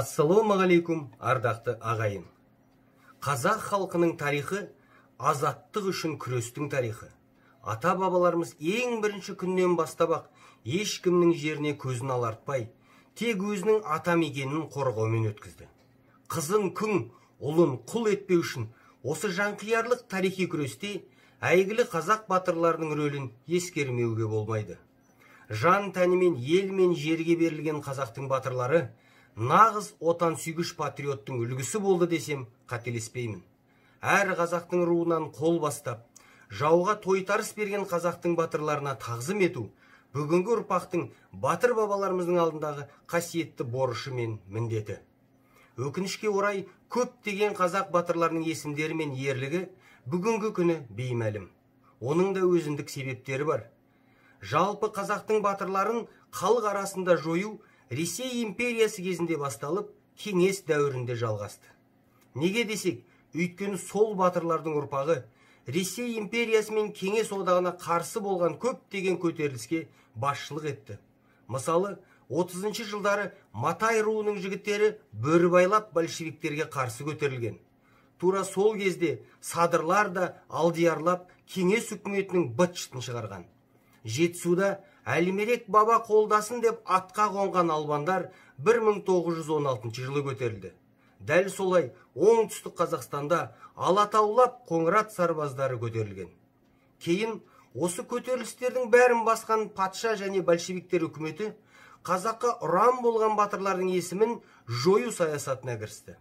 Ассалаумағалейкум, ардақты ағайын. Қазақ халқының тарихы азаттық үшін күрестің тарихы. Ата-бабаларымыз ең бірінші күннен бастап-ақ ешкімнің жеріне көзін алартпай, тек өзінің ата мекенін қорғаумен өткізді. Қызын күң, ұлын құл етпеу үшін осы жанқиярлық тарихи күресте әйгілі қазақ батырларының рөлін ескермеуге болмайды. Жан тәнімен ел мен жерге берілген қазақтың батырлары нағыз отан сүйгіш патриоттың үлгісі болды десем қателеспеймін. Әр қазақтың руынан қол бастап, жауға тойтарыс берген қазақтың батырларына тағзым ету бүгінгі ұрпақтың батыр бабаларымыздың алдындағы қасиетті борышы мен міндеті. Өкінішке орай көптеген қазақ батырларының есімдері мен ерлігі бүгінгі күні беймәлім. Оның да өзіндік себептері бар. Жалпы қазақтың батырларын халық арасында жою Ресей империясы кезінде басталып, кеңес дәуірінде жалғасты. Неге десек, өйткені сол батырлардың ұрпағы Ресей империясы мен кеңес одағына қарсы болған көптеген көтеріліске басшылық етті. Мысалы, 30-шы жылдары Матай руының жігіттері бөрібайлап большевиктерге қарсы көтерілген. Тура сол кезде садырлар да алдиярлап кеңес үкіметінің быт-шытын шығарған. Жетісуда Әлмерек баба қолдасын деп атқа қонған албандар 1916 жылы көтерілді. Дәл солай оңтүстік Қазақстанда Алатаулап Қоңырат сарбаздары көтерілген. Кейін осы көтерілістердің бәрін басқан патша және большевиктер үкіметі қазаққа ұран болған батырлардың есімін жою саясатына кірісті.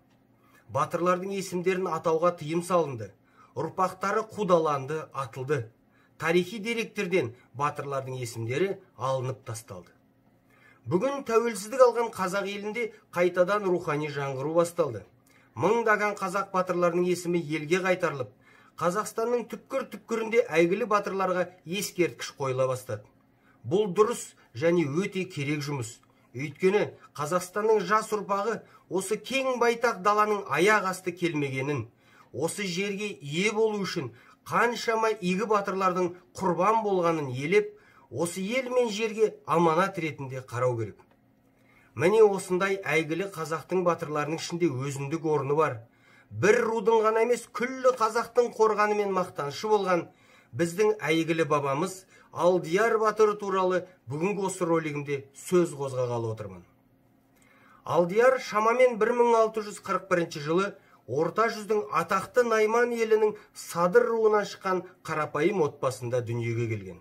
Батырлардың есімдерін атауға тыйым салынды. Ұрпақтары қудаланды, атылды. Тарихи деректерден батырлардың есімдері алынып тасталды. Бүгін тәуелсіздік алған қазақ елінде қайтадан рухани жаңғыру басталды. Мыңдаған қазақ батырларының есімі елге қайтарылып, Қазақстанның түпкір-түпкірінде әйгілі батырларға ескерткіш қойыла бастады. Бұл дұрыс және өте керек жұмыс. Өйткені Қазақстанның жас ұрпағы осы кең байтақ даланың аяқ асты келмегенін, осы жерге ие болу үшін қаншама игі батырлардың құрбан болғанын елеп, осы ел мен жерге аманат ретінде қарау керек. Міне осындай әйгілі қазақтың батырларының ішінде өзіндік орны бар. Бір рудың ғана емес, күллі қазақтың қорғаны мен мақтанышы болған біздің әйгілі бабамыз Алдияр батыры туралы бүгінгі осы ролигімде сөз қозғағалы отырмын. Алдияр шамамен 1641 жылы Орта жүздің атақты Найман елінің Садыр руынан шыққан қарапайым отбасында дүниеге келген.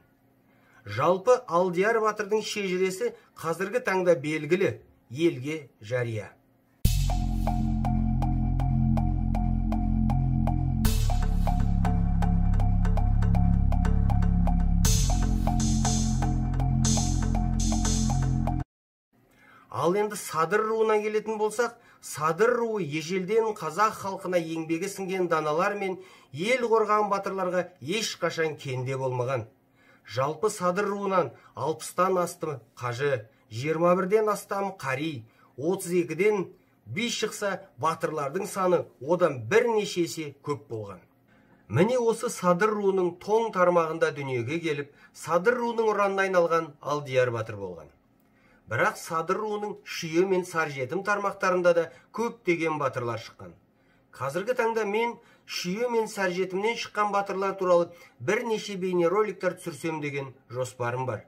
Жалпы Алдияр батырдың шежіресі қазіргі таңда белгілі, елге жария. Ал енді Садыр руына келетін болсақ, Садыр руы ежелден қазақ халқына еңбегі сіңген даналар мен ел қорған батырларға ешқашан кенде болмаған. Жалпы Садыр руынан 60-тан астам қажы, 21-ден астам қари, 32-ден би шықса батырлардың саны одан бірнеше есе көп болған. Міне осы Садыр руының тоң тармағында дүниеге келіп, Садыр руының ұранына айналған Алдияр батыр болған. Бірақ Садыр руының Шүйе мен Саржетім тармақтарында да көптеген батырлар шыққан. Қазіргі таңда мен Шүйе мен Саржетімнен шыққан батырлар туралы бірнеше бейнероликтер түсірсем деген жоспарым бар.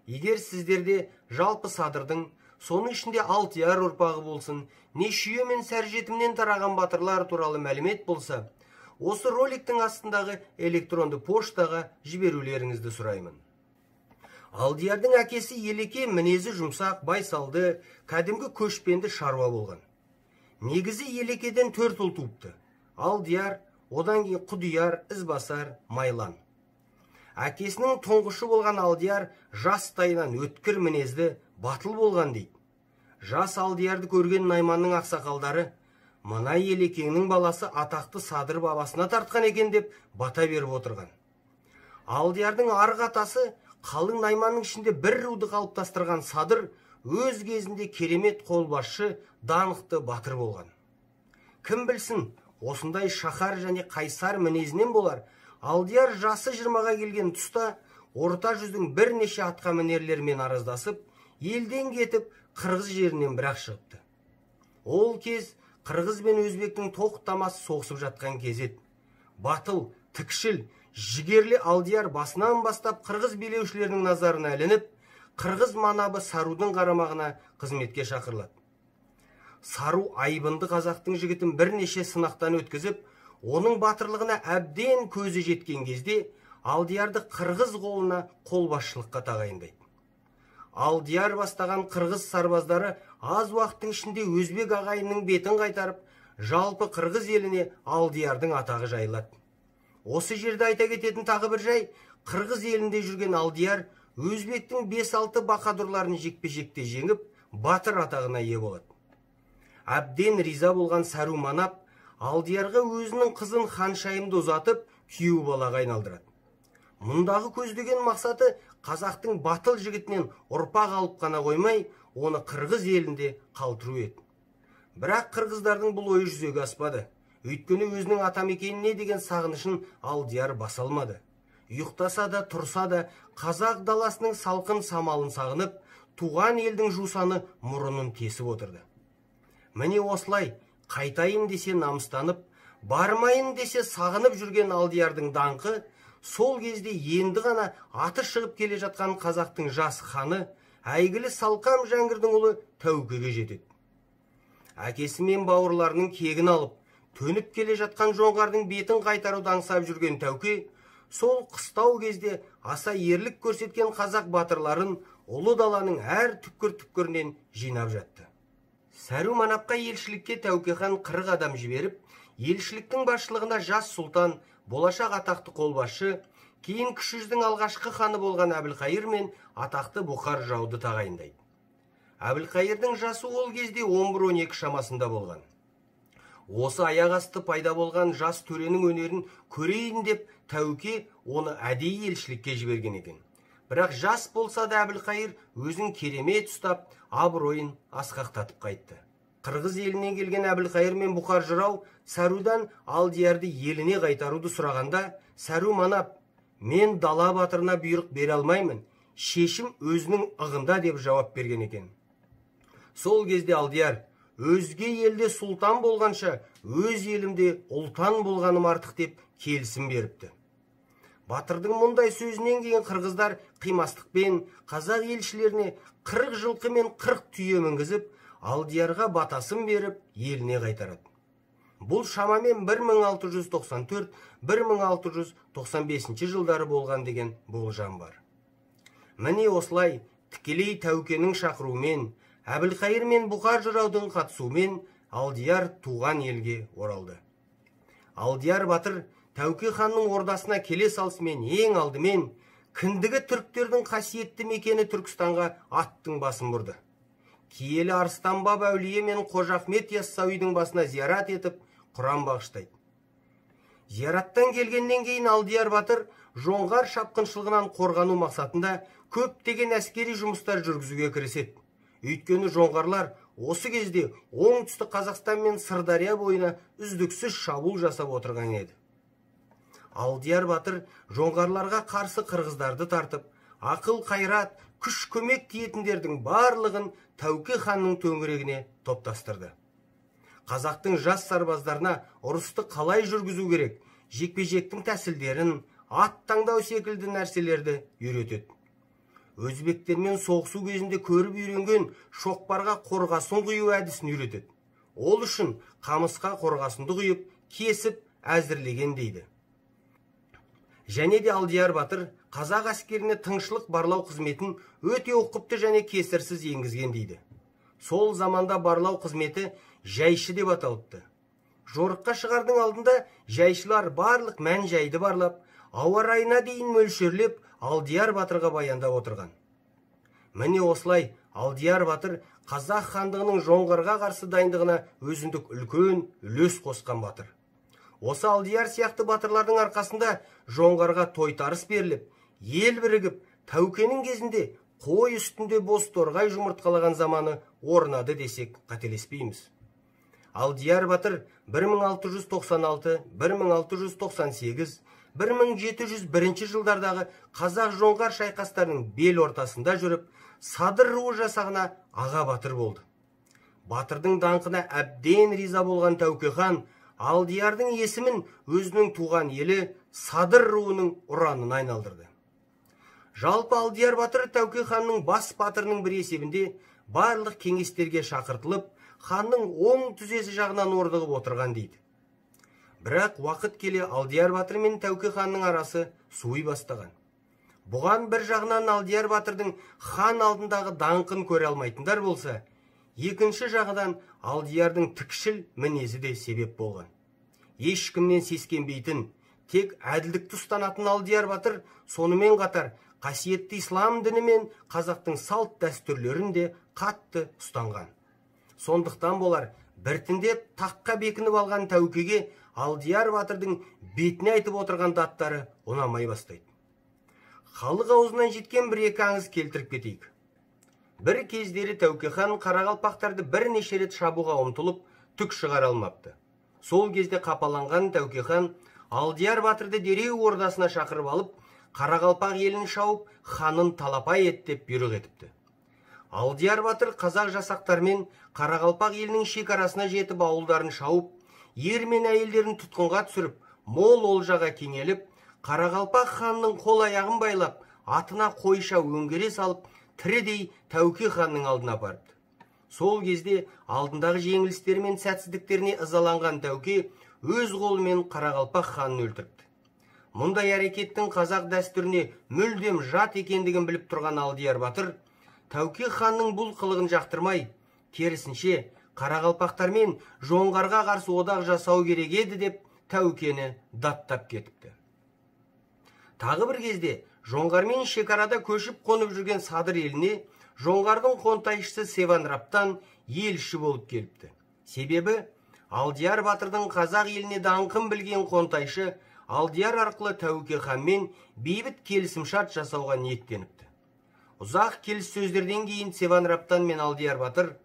Егер сіздерде жалпы Садырдың, соның ішінде Алдияр ұрпағы болсын, не Шүйе мен Саржетімнен тараған батырлар туралы мәлімет болса, осы роликтің астындағы электронды поштаға жіберулеріңізді сұраймын. Алдиярдың әкесі Елеке мінезі жұмсақ, байсалды, кәдімгі көшпенді шаруа болған. Негізі Елекеден 4 ұл туыпты. Алдияр, одан кейін Құдияр, Ізбасар, Майлан. Әкесінің тұңғышы болған Алдияр жастайынан өткір мінезді, батыл болған дейді. Жас Алдиярды көрген Найманның ақсақалдары, мына Елекеңнің баласы атақты Садыр бабасына тартқан екен деп бата беріп отырған. Алдиярдың арғы атасы қалың Найманның ішінде бір руды қалыптастырған Садыр өз кезінде керемет қолбасшы, данықты батыр болған. Кім білсін, осындай шаһар және қайсар мінезінен болар, Алдияр жасы 20-ға келген тұста Орта жүздің бірнеше атқа мінерлермен араздасып, елден кетіп Қырғыз жерінен бірақ шығыпты. Ол кез қырғыз бен өзбектің тоқтамас соғысып жатқан кез еді. Батыл, тікшіл, жігерлі Алдияр басынан бастап қырғыз билеушілерінің назарына ілініп, қырғыз манабы Сарудың қарамағына қызметке шақырылады. Сару айбынды қазақтың жігітін бірнеше сынақтан өткізіп, оның батырлығына әбден көзі жеткен кезде Алдиярды қырғыз қолына қолбасшылыққа тағайындайды. Алдияр бастаған қырғыз сарбаздары аз уақыттың ішінде өзбек ағайынның бетін қайтарып, жалпы қырғыз еліне Алдиярдың атағы жайылады. Осы жерде айта кететін тағы бір жай, қырғыз елінде жүрген Алдияр өзбектің 5-6 бақадұрларын жекпе-жекте жеңіп, батыр атағына ие болады. Әбден риза болған Сару Манап Алдиярға өзінің қызын Ханшайымды ұзатып, күйеу балаға айналдырады. Мұндағы көздеген мақсаты қазақтың батыл жігітінен ұрпақ алып қана қоймай, оны қырғыз елінде қалтыру еді. Бірақ қырғыздардың бұл ойы жүзеге аспады. Өйткені өзінің атамекеніне деген сағынышын Алдияр баса алмады. Ұйықтаса да, тұрса да, қазақ даласының салқын самалын сағынып, туған елдің жусаны мұрынын тесіп отырды. Міне осылай, қайтайын десе намыстанып, бармайын десе сағынып жүрген Алдиярдың даңқы, сол кезде енді ғана аты шығып келе жатқан қазақтың жас ханы, әйгілі Салқам Жәңгірдің ұлы Тәукеге жетеді. Әкесі мен бауырларының кегін алып, төніп келе жатқан жоңғардың бетін қайтаруды аңсап жүрген Тәуке, сол қыстау кезде аса ерлік көрсеткен қазақ батырларын ұлы даланың әр түкпір-түкпірінен жинап жатты. Сару Манапқа елшілікке Тәуке хан 40 адам жіберіп, елшіліктің басшылығына жас сұлтан, болашақ атақты қолбасшы, кейін кіші жүздің алғашқы ханы болған Әбілқайыр мен атақты Бұхар жауды тағайындайды. Әбілқайырдың жасы ол кезде 11-12 шамасында болған. Осы аяқ асты пайда болған жас төренің өнерін көрейін деп Тәуке оны әдейі елшілікке жіберген екен. Бірақ жас болса да Әбілқайыр өзін керемет ұстап, абыройын асқақтатып қайтты. Қырғыз елінен келген Әбілқайыр мен Бұхар жырау Сарудан Алдиярды еліне қайтаруды сұрағанда, Сару Манап, мен дала батырына бұйрық бере алмаймын, шешім өзінің ығында деп жауап берген екен. Сол кезде Алдияр, өзге елде сұлтан болғанша, өз елімде ұлтан болғаным артық деп келісім беріпті. Батырдың мұндай сөзінен кейін қырғыздар қимастықпен қазақ елшілеріне 40 жылқы мен 40 түйе мінгізіп, Алдиярға батасын беріп, еліне қайтарады. Бұл шамамен 1694-1695 жылдары болған деген болжам бар. Міне осылай тікелей Тәукенің шақыруымен, Әбілқайыр мен Бұхар жыраудың қатысуымен Алдияр туған елге оралды. Алдияр батыр Тәуке ханның ордасына келе салысымен ең алдымен кіндігі түріктердің қасиетті мекені Түркістанға аттың басын бұрды. Киелі Арыстанбаб әулие мен Қожа Ахмет Яссауидің басына зиярат етіп, Құран бағыштайды. Зияраттан келгеннен кейін Алдияр батыр жоңғар шапқыншылығынан қорғану мақсатында көптеген әскери жұмыстар жүргізуге кіріседі. Өйткені жоңғарлар осы кезде оңтүстік Қазақстан мен Сырдария бойына үздіксіз шабуыл жасап отырған еді. Алдияр батыр жоңғарларға қарсы қырғыздарды тартып, ақыл қайрат, күш көмек тиетіндердің барлығын Тәуке ханның төңірегіне топтастырды. Қазақтың жас сарбаздарына ұрысты қалай жүргізу керек, жекпе-жектің тәсілдерін, ат таңдау секілді нәрселерді үйретеді. Өзбектермен соғысу кезінде көріп үйренген шоқпарға қорғасын құю әдісін үйретеді. Ол үшін қамысқа қорғасынды құйып, кесіп әзірлеген дейді. Және де Алдияр батыр қазақ әскеріне тыңшылық барлау қызметін өте ұқыпты және кесірсіз енгізген дейді. Сол заманда барлау қызметі жайшы деп аталыпты. Жорыққа шығардың алдында жайшылар барлық мән жайды барлап, ауа райына дейін мөлшерлеп Алдияр батырға баяндап отырған. Міне осылай Алдияр батыр қазақ хандығының жоңғарға қарсы дайындығына өзіндік үлкен үлес қосқан батыр. Осы Алдияр сияқты батырлардың арқасында жоңғарға тойтарыс беріліп, ел бірігіп, Тәукенің кезінде қой үстінде боз торғай жұмыртқалаған заманы орнады десек қателеспейміз. Алдияр батыр 1696, 1698, 1701 жылдардағы қазақ жоңғар шайқастарының бел ортасында жүріп, Садыр руы жасағына аға батыр болды. Батырдың даңқына әбден риза болған Тәуке хан Алдиярдың есімін өзінің туған елі Садыр руының ұранына айналдырды. Жалпы Алдияр батыр Тәуке ханның бас батырының бір есебінде барлық кеңестерге шақыртылып, ханның оң түзесі жағынан ордығып отырған дейді. Бірақ уақыт келе Алдияр батыр мен Тәуке ханның арасы суый бастаған. Бұған бір жағынан Алдияр батырдың хан алдындағы даңқын көре алмайтындар болса, екінші жағынан Алдиярдың тікшіл мінезі де себеп болған. Ешкімнен сескенбейтін, тек әділдікті ұстанатын Алдияр батыр сонымен қатар қасиетті ислам діні мен қазақтың салт дәстүрлерін де қатты ұстанған. Сондықтан болар біртіндеп таққа бекініп алған Тәукеге Алдияр батырдың бетіне айтып отырған даттары ұнамай бастайды. Халық аузынан жеткен бір-екі аңыз келтіріп кетейік. Бір кездері Тәуке хан қарақалпақтарды бірнеше рет шабуға ұмтылып, түк шығара алмапты. Сол кезде қапаланған Тәуке хан Алдияр батырды дереу ордасына шақырып алып, Қарақалпақ елін шауып, ханын талапай ет деп бұйрық етіпті. Алдияр батыр қазақ жасақтармен Қарақалпақ елінің шекарасына жетіп ауылдарын шауып, ер мен әйелдерін тұтқынға түсіріп, мол олжаға кенеліп, Қарақалпақ ханның қол аяғын байлап, атына қойша өңгере салып, тірідей Тәуке ханның алдына барыпты. Сол кезде алдындағы жеңілістері мен сәтсіздіктеріне ызаланған Тәуке өз қолымен Қарақалпақ ханын өлтіріпті. Мұндай әрекеттің қазақ дәстүріне мүлдем жат екендігін біліп тұрған Алдияр батыр Тәуке ханның бұл қылығын жақтырмай, керісінше Қарақалпақтармен жоңғарға қарсы одақ жасау керек еді деп Тәукені даттап кетіпті. Тағы бір кезде жоңғармен шекарада көшіп қонып жүрген Садыр еліне жоңғардың қонтайшысы Севанраптан елші болып келіпті. Себебі Алдияр батырдың қазақ еліне даңқын білген қонтайшы Алдияр арқылы Тәуке ханмен бейбіт келісімшарт жасауға ниеттеніпті. Ұзақ келіссөздерден кейін Севанраптан мен Алдияр батыр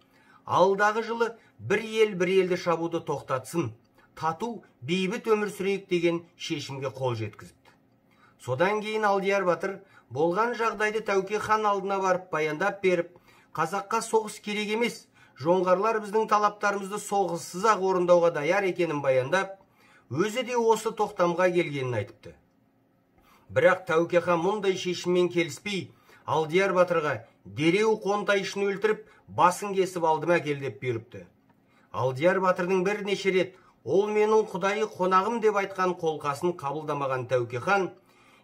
алдағы жылы бір елді шабуды тоқтатсын, тату бейбіт өмір сүрейік деген шешімге қол жеткізіпті. Содан кейін Алдияр батыр болған жағдайды Тәуке хан алдына барып баяндап беріп, қазаққа соғыс керек емес, жоңғарлар біздің талаптарымызды соғыссыз-ақ орындауға даяр екенін баяндап, өзі де осы тоқтамға келгенін айтыпты. Бірақ Тәуке хан мұндай шешіммен келіспей, Алдияр батырға дереу қонтайшыны өлтіріп, басын кесіп алдыма кел деп бұйырыпты. Алдияр батырдың бірнеше рет ол менің құдайы қонағым деп айтқан қолқасын қабылдамаған Тәуке хан,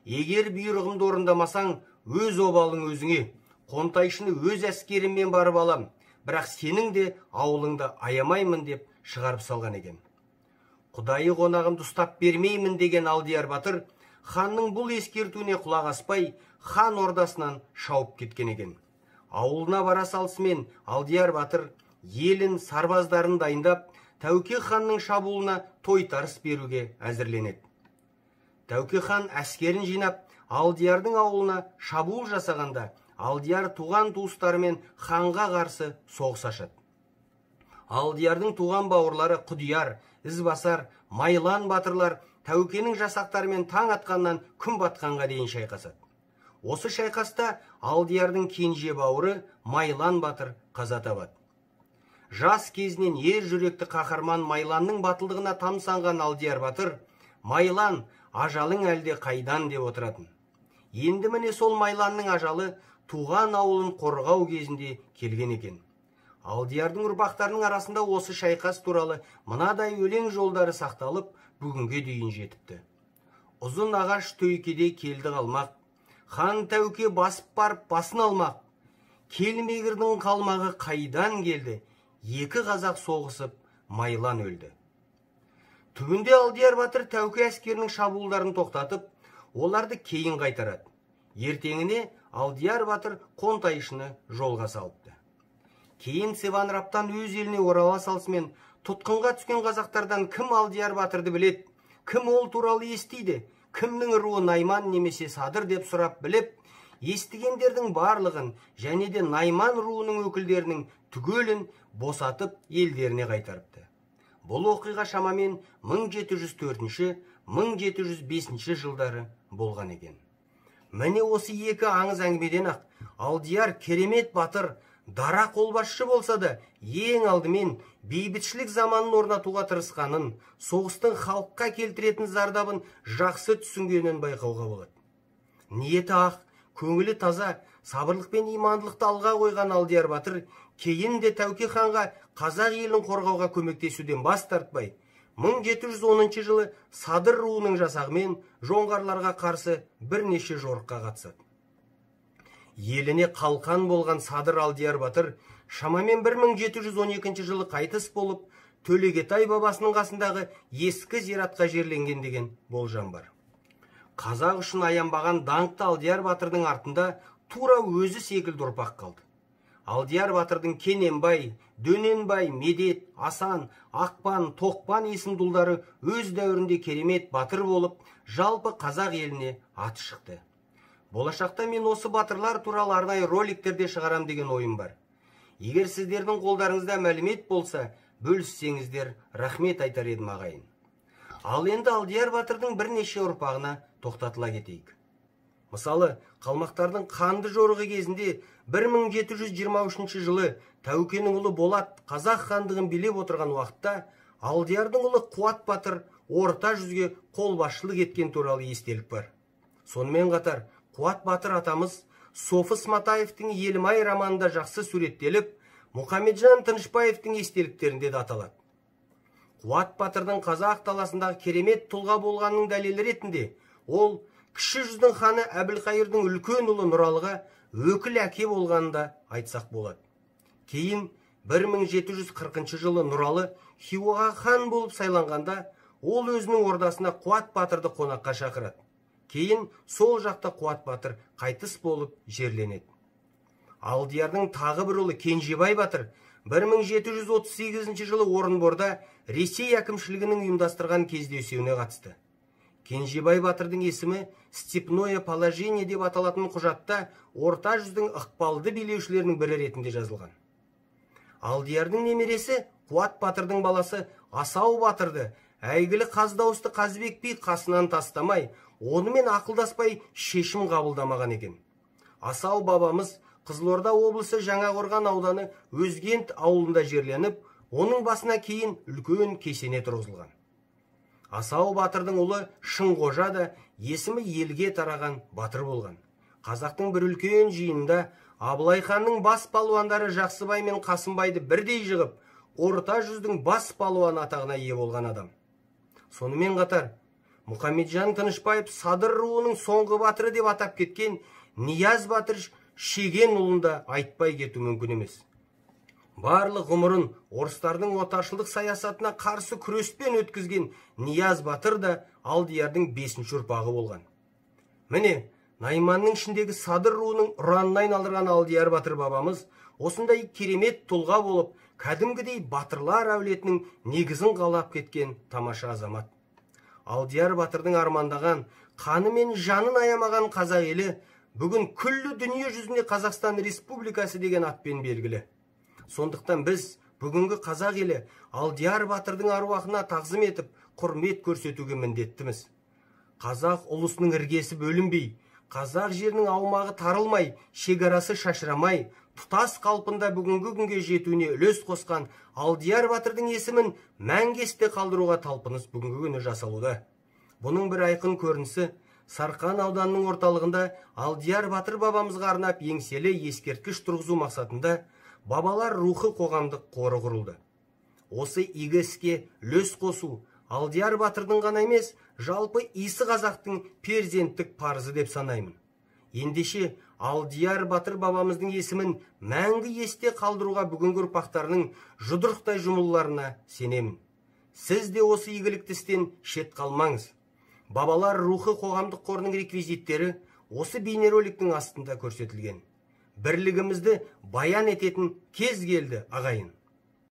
егер бұйрығымды орындамасаң, өз обалың өзіңе, қонтайшыны өз әскеріммен барып алам, бірақ сенің де ауылыңды аямаймын деп шығарып салған екен. Құдайы қонағымды ұстап бермеймін деген Алдияр батыр ханның бұл ескертуіне құлақ аспай, хан ордасынан шауып кеткен екен. Ауылына бара салысымен Алдияр батыр елін, сарбаздарын дайындап, Тәуке ханның шабуылына тойтарыс беруге әзірленеді. Тәуке хан әскерін жинап, Алдиярдың ауылына шабуыл жасағанда, Алдияр туған туыстарымен ханға қарсы соғыс ашады. Алдиярдың туған бауырлары Құдияр, Ізбасар, Майлан батырлар Тәукенің жасақтарымен таң атқаннан күн батқанға дейін шайқасады. Осы шайқаста Алдиярдың кенже бауыры Майлан батыр қаза табады. Жас кезінен ер жүректі қаһарман Майланның батылдығына тамсанған Алдияр батыр, Майлан, ажалың әлде қайдан деп отыратын. Енді міне сол Майланның ажалы туған ауылын қорғау кезінде келген екен. Алдиярдың ұрпақтарының арасында осы шайқас туралы мынадай өлең жолдары сақталып, бүгінге дейін жетіпті. Ұзын ағаш төйкеде келді қалмақ, хан Тәуке басып барып басын алмақ, келмегірдің қалмағы қайдан келді, екі қазақ соғысып Майлан өлді. Түбінде Алдияр батыр Тәуке әскерінің шабуылдарын тоқтатып, оларды кейін қайтарады. Ертеңіне Алдияр батыр қонтайшыны жолға салыпты. Кейін Севанраптан өз еліне орала салысымен, тұтқынға түскен қазақтардан кім Алдияр батырды білет, кім ол туралы естиді, кімнің руы Найман немесе Садыр деп сұрап біліп, естігендердің барлығын және де Найман руының өкілдерінің түгелін босатып елдеріне қайтарыпты. Бұл оқиға шамамен 1704-1705 жылдары болған екен. Міне осы екі аңыз әңгімеден ақ Алдияр керемет батыр, дара қолбасшы болса да, ең алдымен бейбітшілік заманын орнатуға тырысқанын, соғыстың халыққа келтіретін зардабын жақсы түсінгенін байқауға болады. Ниеті ақ, көңілі таза, сабырлық пен имандылықты алға қойған Алдияр батыр кейін де Тәуке ханға қазақ елін қорғауға көмектесуден бас тартпай, 1710 жылы Садыр руының жасағымен жоңғарларға қарсы бірнеше жорыққа қатысады. Еліне қалқан болған Садыр Алдияр батыр шамамен 1712 жылы қайтыс болып, Төлегетай бабасының қасындағы ескі зиратқа жерленген деген болжам бар. Қазақ үшін аянбаған даңқты Алдияр батырдың артында тура өзі секілді ұрпақ қалды. Алдияр батырдың Кененбай, Дөненбай, Медет, Асан, Ақпан, Тоқпан есімді ұлдары өз дәуірінде керемет батыр болып, жалпы қазақ еліне аты шықты. Болашақта мен осы батырлар туралы арнайы роликтерде шығарам деген ойым бар. Егер сіздердің қолдарыңызда мәлімет болса, бөліссеңіздер, рахмет айтар едім ағайын. Ал енді Алдияр батырдың бірнеше ұрпағына тоқтатыла кетейік. Мысалы, қалмақтардың қанды жорығы кезінде 1723 жылы Тәукенің ұлы Болат қазақ хандығын билеп отырған уақытта Алдиярдың ұлы Қуат батыр орта жүзге қолбасшылық еткен туралы естелік бар. Сонымен қатар Қуат батыр атамыз Софыс Матаевтың Елімай романында жақсы суреттеліп, Мұхамеджан Тынышбаевтың естеліктерінде де аталады. Қуат батырдың қазақ даласындағы керемет тұлға болғанның дәлелі ретінде ол кіші жүздің ханы Әбілқайырдың үлкен ұлы Нұралыға өкіл әке болғанында айтсақ болады. Кейін 1740 жылы Нұралы Хиуаға хан болып сайланғанда ол өзінің ордасына Қуат батырды қонаққа шақырады. Кейін сол жақта Қуат батыр қайтыс болып жерленеді. Алдиярдың тағы бір ұлы Кенжебай батыр 1738 жылы Орынборда Ресей әкімшілігінің ұйымдастырған кездесуіне қатысты. Кенжебай батырдың есімі Степное положение деп аталатын құжатта орта жүздің ықпалды билеушілерінің бірі ретінде жазылған. Алдиярдың немересі Қуат батырдың баласы Асау батырды әйгілі Қаздауысты Қазбек би қасынан тастамай, онымен ақылдаспай шешім қабылдамаған екен. Асау бабамыз Қызылорда облысы Жаңақорған ауданы Өзгент ауылында жерленіп, оның басына кейін үлкен кесене тұрғызылған. Асау батырдың ұлы Шыңғожа да есімі елге тараған батыр болған. Қазақтың бір үлкен жиынында Абылай ханның бас палуандары Жақсыбай мен Қасымбайды бірдей жығып, орта жүздің бас палуаны атағына ие болған адам. Сонымен қатар, Мұхамеджан Тынышбаев Садыр руының соңғы батыры деп атап кеткен Нияз батыр Шеген ұлында айтпай кету мүмкін емес. Барлық ғұмырын орыстардың отаршылдық саясатына қарсы күреспен өткізген Нияз батыр да Алдиярдың 5-ші ұрпағы болған. Міне, Найманның ішіндегі Садыр руының ұранына айналдырған Алдияр батыр бабамыз осындай керемет тұлға болып, кәдімгідей батырлар әулетінің негізін қалап кеткен тамаша азамат. Алдияр батырдың армандаған, қаны мен жанын аямаған қазақ елі бүгін күллі дүние жүзіне Қазақстан Республикасы деген атпен белгілі. Сондықтан біз бүгінгі қазақ елі Алдияр батырдың аруағына тағзым етіп, құрмет көрсетуге міндеттіміз. Қазақ ұлысының іргесі бөлінбей, қазақ жерінің аумағы тарылмай, шекарасы шашырамай, тұтас қалпында бүгінгі күнге жетуіне үлес қосқан Алдияр батырдың есімін мәңгі есте қалдыруға талпыныс бүгінгі күні жасалуда. Бұның бір айқын көрінісі Сарқан ауданының орталығында Алдияр батыр бабамызға арнап еңселі ескерткіш тұрғызу мақсатында бабалар рухы қоғамдық қоры құрылды. Осы игі іске үлес қосу Алдияр батырдың ғана емес, жалпы исі қазақтың перзенттік парызы деп санаймын. Ендеше Алдияр батыр бабамыздың есімін мәңгі есте қалдыруға бүгінгі ұрпақтарының жұдырықтай жұмылларына сенемін. Сіз де осы игілікті істен шет қалмаңыз. Бабалар рухы қоғамдық қорының реквизиттері осы бейнероликтің астында көрсетілген. Бірлігімізді баян ететін кез келді ағайын.